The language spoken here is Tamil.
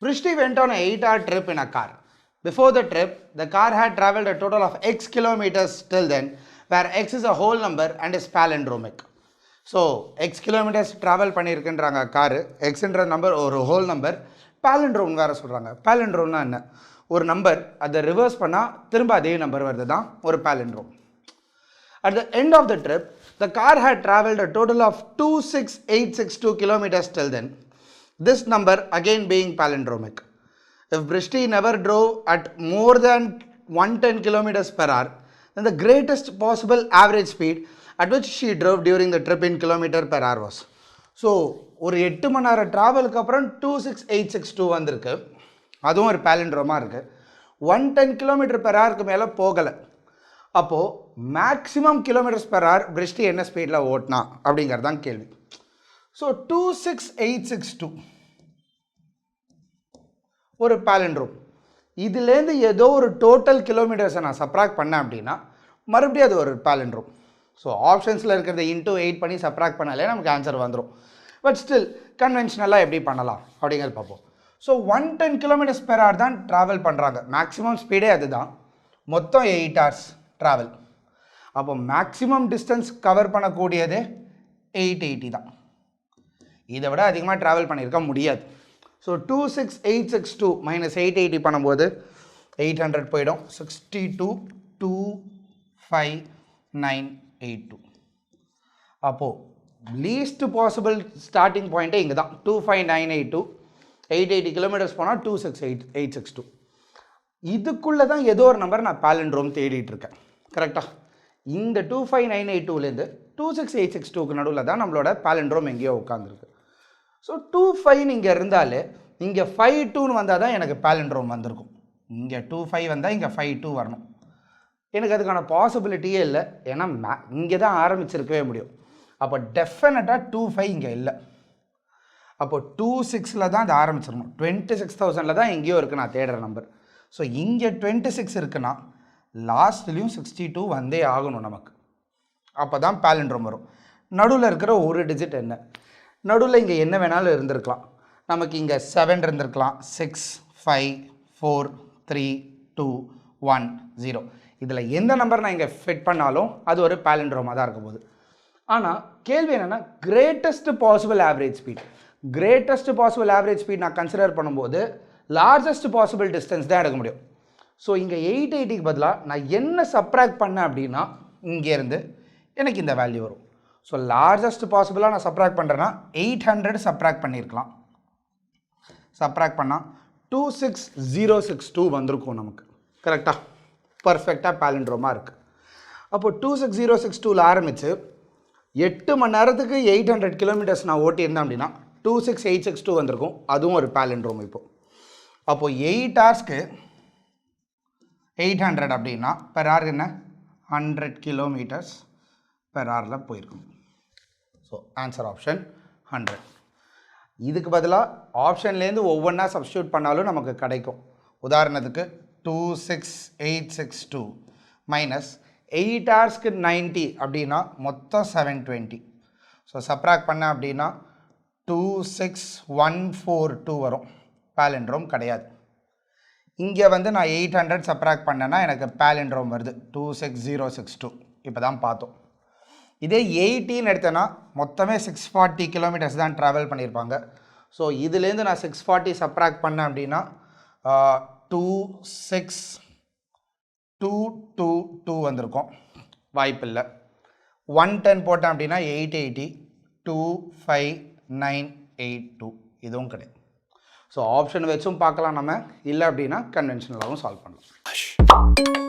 Prishti went on an 8-hour trip in a car. Before the trip, the car had traveled a total of x kilometers till then, where x is a whole number and is palindromic. So, x kilometers travel பண்ணியிருக்குன்றாங்க காரு, xன்ற நம்பர் ஒரு ஹோல் நம்பர், palindrome வேறு சொல்கிறாங்க. palindromeனா என்ன? ஒரு நம்பர் அதை ரிவர்ஸ் பண்ணால் திரும்ப அதே நம்பர் வருது தான் ஒரு palindrome. At the end of the trip, the car had traveled a total of 26862 kilometers till then. This number again being palindromic. If Brishti never drove at more than 110 kilometers per hour, then the greatest possible average speed at which she drove during the trip in kilometer per hour was. So, ஒரு 8 மணி நேரம் ட்ராவலுக்கு அப்புறம் 26862 வந்திருக்கு. அதுவும் ஒரு palindrome-ஆக இருக்குது. 110 கிலோமீட்டர் பெர் ஹவருக்கு மேலே போகலை. அப்போது மேக்ஸிமம் கிலோமீட்டர்ஸ் பெர் ஹவர் பிரிஷ்டி என்ன ஸ்பீடில் ஓட்டினா அப்படிங்கிறது தான் கேள்வி. ஸோ 26862 ஒரு palindrome. இதுலேருந்து ஏதோ ஒரு டோட்டல் கிலோமீட்டர்ஸை நான் சப்ராக்ட் பண்ணேன் அப்படின்னா மறுபடியும் அது ஒரு palindrome. ஸோ ஆப்ஷன்ஸில் இருக்கிறத இன்டூ 8 பண்ணி சப்ராக்ட் பண்ணாலே நமக்கு ஆன்சர் வந்துடும். பட் ஸ்டில் கன்வென்ஷனலாக எப்படி பண்ணலாம் அப்படிங்கிறது பார்ப்போம். ஸோ 110 கிலோமீட்டர்ஸ் பெர் ஹவர் தான் ட்ராவல் பண்ணுறாங்க. மேக்ஸிமம் ஸ்பீடே அது தான். மொத்தம் 8 hours ட்ராவல். அப்போ மேக்ஸிமம் டிஸ்டன்ஸ் கவர் பண்ணக்கூடியது 880 தான். இதை விட அதிகமாக ட்ராவல் பண்ணியிருக்க முடியாது. ஸோ 26862 மைனஸ் 880 பண்ணும்போது 800 போயிடும். 62,25982. அப்போது லீஸ்ட் பாசிபிள் ஸ்டார்டிங் பாயிண்ட்டே இங்கே தான் 25982. 880 கிலோமீட்டர்ஸ் போனால் 26862. இதுக்குள்ளே தான் ஏதோ ஒரு நம்பர் நான் palindrome தேடிட்டு இருக்கேன். கரெக்டாக இந்த 25982லேருந்து 26862க்கு நடுவில் தான் நம்மளோட palindrome எங்கேயோ உட்காந்துருக்கு. ஸோ 25 இங்கே இருந்தாலே இங்கே 52ன்னு வந்தால் தான் எனக்கு palindrome வந்திருக்கும். இங்கே 25 வந்தால் இங்கே 52 வரணும். எனக்கு அதுக்கான பாசிபிலிட்டியே இல்லை. ஏன்னா இங்கே தான் ஆரம்பிச்சிருக்கவே முடியும். அப்போ டெஃபினட்டாக 25 இங்கே இல்லை. அப்போ 26ல் தான் அது ஆரம்பிச்சிடணும். 26,000ல் தான் எங்கேயோ இருக்குது நான் தேடுற நம்பர். ஸோ இங்கே 26 இருக்குன்னா லாஸ்ட்லேயும் 62 வந்தே ஆகணும் நமக்கு. அப்போ தான் palindrome வரும். நடுவில் இருக்கிற ஒரு டிஜிட் என்ன? நடுவில் இங்கே என்ன வேணாலும் இருந்திருக்கலாம். நமக்கு இங்கே 7 இருந்திருக்கலாம். 6, 5, 4, 3, 2, 1, 0. இதில் எந்த நம்பர் நான் இங்கே ஃபிட் பண்ணாலும் அது ஒரு palindrome தான் இருக்க போகுது. ஆனால் கேள்வி என்னென்னா greatest possible average speed. Greatest possible average speed நான் கன்சிடர் பண்ணும்போது லார்ஜஸ்ட் பாசிபிள் டிஸ்டன்ஸ் தான் எடுக்க முடியும். ஸோ இங்கே 880க்கு பதிலாக நான் என்ன சப்ராக்ட் பண்ணேன் அப்படின்னா இங்கேருந்து எனக்கு இந்த வேல்யூ வரும். ஸோ லார்ஜஸ்ட் பாசிபிளாக நான் சப்ராக்ட் பண்ணுறேன்னா 800 சப்ராக்ட் பண்ணியிருக்கலாம். சப்ராக்ட் பண்ணால் 26062 வந்திருக்கும் நமக்கு. கரெக்டாக பர்ஃபெக்டாக palindrome-ஆக இருக்குது. அப்போது 26062ல் ஆரம்பித்து 8 மணி நேரத்துக்கு 800 கிலோமீட்டர்ஸ் நான் ஓட்டியிருந்தேன் அப்படின்னா 26862 வந்திருக்கும். அதுவும் ஒரு palindrome. இப்போது அப்போது 8 ஹவர்ஸ்க்கு 800 அப்படின்னா பெர் ஹவர் என்ன 100 கிலோமீட்டர்ஸ் பெர் ஹவரில் போயிருக்கும். So answer option 100. இதுக்கு பதிலாக ஆப்ஷன்லேருந்து ஒவ்வொன்றா சப்ஸ்டியூட் பண்ணாலும் நமக்கு கிடைக்கும். உதாரணத்துக்கு 26862 மைனஸ் 8 ஹவர்ஸ்க்கு 90 அப்படின்னா மொத்தம் 720. ஸோ சப்ராக்ட் பண்ண அப்படின்னா 26142 வரும். palindrome கிடையாது. இங்கே வந்து நான் 800 சப்ராக்ட் பண்ணேன்னா எனக்கு palindrome வருது 26062. இப்போ தான் பார்த்தோம். இதே 18 எடுத்தேன்னா மொத்தமே 640 கிலோமீட்டர்ஸ் தான் ட்ராவல் பண்ணியிருப்பாங்க. ஸோ இதுலேருந்து நான் 640 சப்ராக்ட் பண்ணேன் அப்படின்னா 26222 வந்திருக்கும். வாய்ப்பில்லை. 110 போட்டேன் அப்படின்னா 880 25982 இதுவும் கிடையாது. ஸோ ஆப்ஷன் வச்சும் பார்க்கலாம் நம்ம. இல்லை அப்படின்னா கன்வென்ஷனலாகவும் சால்வ் பண்ணலாம்.